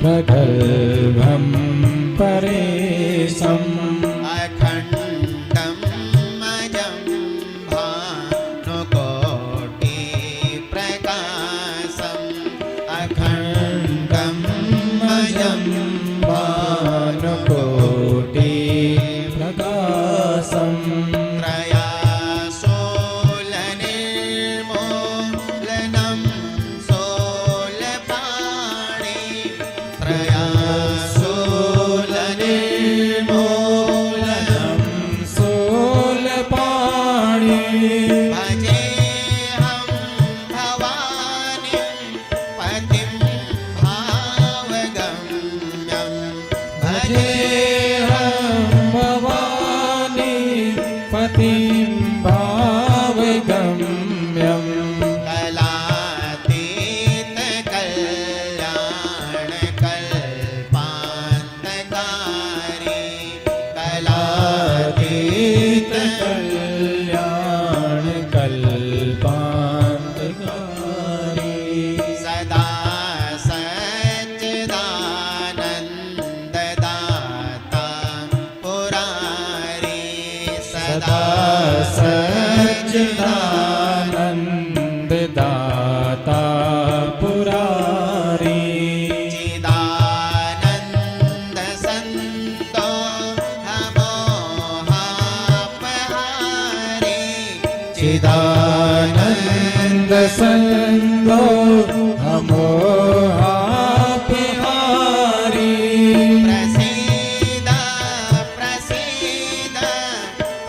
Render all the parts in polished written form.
प्रगल्भं परेशम् अखण्डम् अजं भानुकोटिप्रकाशम् अखण्डम् अजं भानुकोटिप्रकाशम् त्रयाशूलनिर्मूलनं शूलपाणि त्रयाशूलनिर्मूलनं शूलपाणि भजेऽहं भवानीं पतिं भावगम्यं भजेऽहं भवानी पतिं भावगम्यम् कलातीतकल्याणकल्पान्तकारी कलातीतकल्याणकल्पान्तकारी सदा सच्चिदानन्ददाता पुरारी सदा सच्चिदानन्ददाता पुरारी चिदानन्दसन्तो हमोहापहारी चिदानन्दसन्तो हमोहापहारी प्रसीद प्रसीद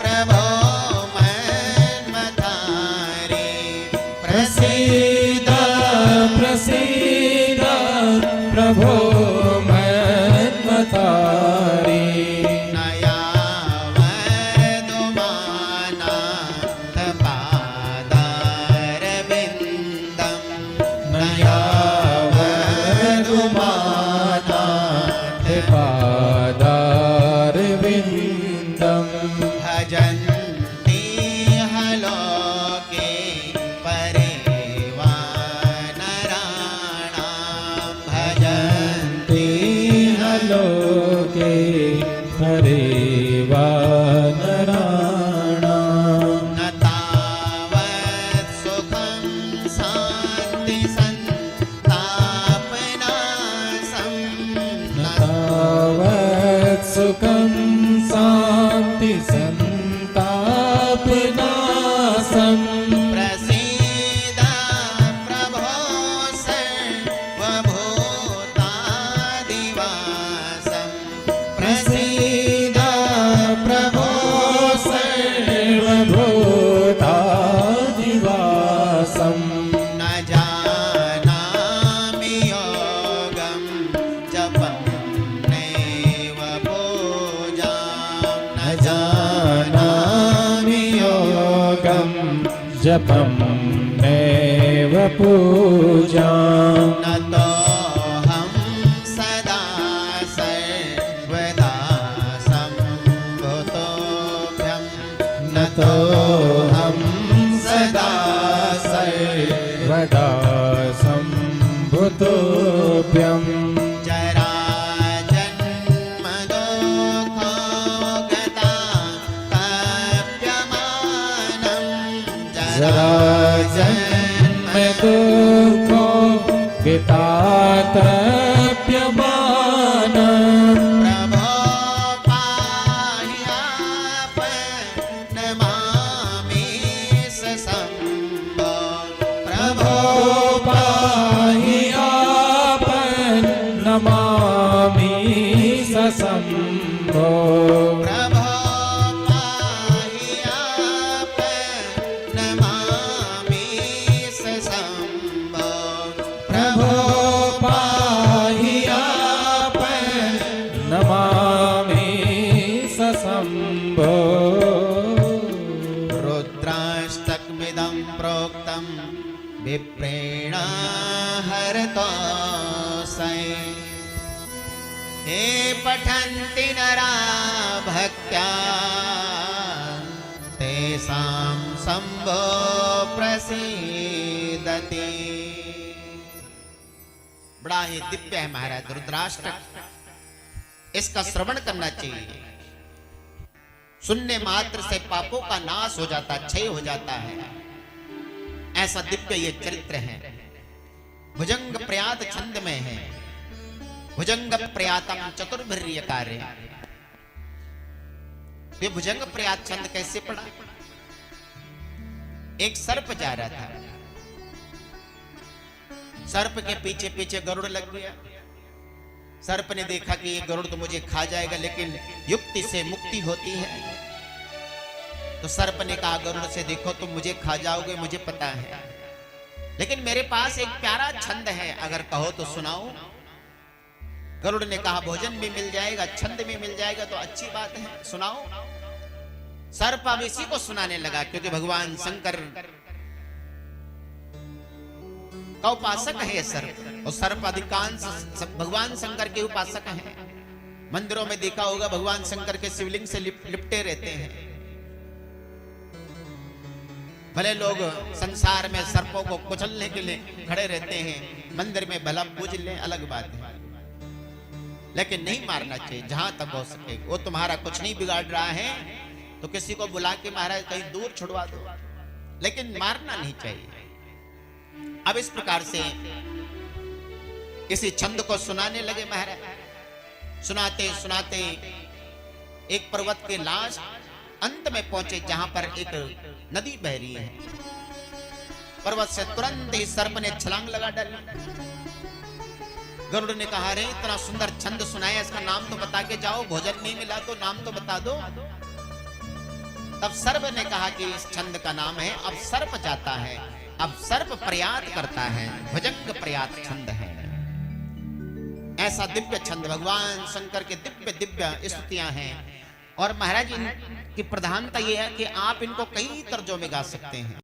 प्रभो मन्मथारी प्रसीद प्रसीद प्रभो मन्मथारी नयावदुमानाथपादारविन्दं नयावदुमानाथपादारविन्दम् भजन्ति हलोके परिवानराणां भजन्ति लोके हरेवानराणाम् न तावत् सुखं शान्तिसन्तापनाशं न तावत् सुखं शान्तिसन्तापनाशम् प्रसीद प्रभो सर्वभूतादिवासं प्रसीद प्रभो सर्वभूतादिवासम् न जानामि योगं जपं नैव पूजां न जानामि योगं जपं नैव पूजाम् नतोऽहं सदा सर्वदा सम्भुतोऽभ्यं नतोऽहं सदा सर्वदा सम्भुतोऽभ्यम् जराजन्मदुःखोगता तप्यमानं जराजन्मदुःखो वितातप्यमानम् प्रभो पाह्यापन्नमामि सशम्भो प्रभो पाह्यापन्नमामि सशम्भो प्रभो पाह्यापन्नमामि सशम्भो प्रभो पाह्यापन्नमामि सशम्भो रुद्राष्टकमिदं प्रोक्तं विप्रेण हरतोऽसै हे पठन्ति नरा भक्त्या तेषां शम्भो प्रसीदति। बड़ा बड़ा ही दिव्य है महाराज रुद्राष्टक, इसका श्रवण करना चाहिए। सुनने मात्र से पापों का नाश हो जाता, क्षय हो जाता है। ऐसा दिव्य ये चरित्र है। भुजंग प्रयात छंद में है, भुजंग प्रयातम चतुर्भर्य कार्य। ये भुजंग प्रयात छंद कैसे पड़ा? एक सर्प जा रहा था, सर्प के पीछे पीछे गरुड़ लग गया। सर्प ने देखा कि ये गरुड़ तो मुझे खा जाएगा, लेकिन युक्ति से मुक्ति होती है। तो सर्प ने कहा गरुड़ से, देखो तुम मुझे खा जाओगे, मुझे पता है, लेकिन मेरे पास एक प्यारा छंद है, अगर कहो तो सुनाओ। गरुड़ ने कहा भोजन भी मिल जाएगा, छंद भी मिल जाएगा, तो अच्छी बात है, सुनाओ। सर्प अब इसी को सुनाने लगा, क्योंकि भगवान शंकर का उपासक है सर्प, और सर्प अधिकांश भगवान शंकर के उपासक हैं। मंदिरों में देखा होगा भगवान शंकर के शिवलिंग से लिपटे रहते हैं। भले लोग संसार में सर्पों को कुचलने के लिए खड़े रहते हैं, मंदिर में भला पूज लें, अलग बात है, लेकिन नहीं मारना चाहिए जहां तक हो सके। वो तुम्हारा कुछ नहीं बिगाड़ रहा है तो किसी को बुला के महाराज कहीं दूर छुड़वा दो, लेकिन मारना नहीं चाहिए। अब इस प्रकार से इसी छंद को सुनाने लगे महाराज। सुनाते सुनाते एक पर्वत के लास्ट अंत में पहुंचे, जहां पर एक नदी बह रही है। पर्वत से तुरंत ही सर्प ने छलांग लगा डाली। गरुड़ ने कहा, रे इतना सुंदर छंद सुनाया, इसका नाम तो बता के जाओ, भोजन नहीं मिला तो नाम तो बता दो। तब सर्प ने कहा कि इस छंद का नाम है अब सर्प जाता है, अब सर्प प्रयात करता है, भुजंग प्रयात छंद है। ऐसा दिव्य छंद भगवान शंकर के दिव्य दिव्य स्तुतियां हैं। और महाराज इनकी प्रधानता यह है कि आप इनको कई तर्जों में गा सकते हैं।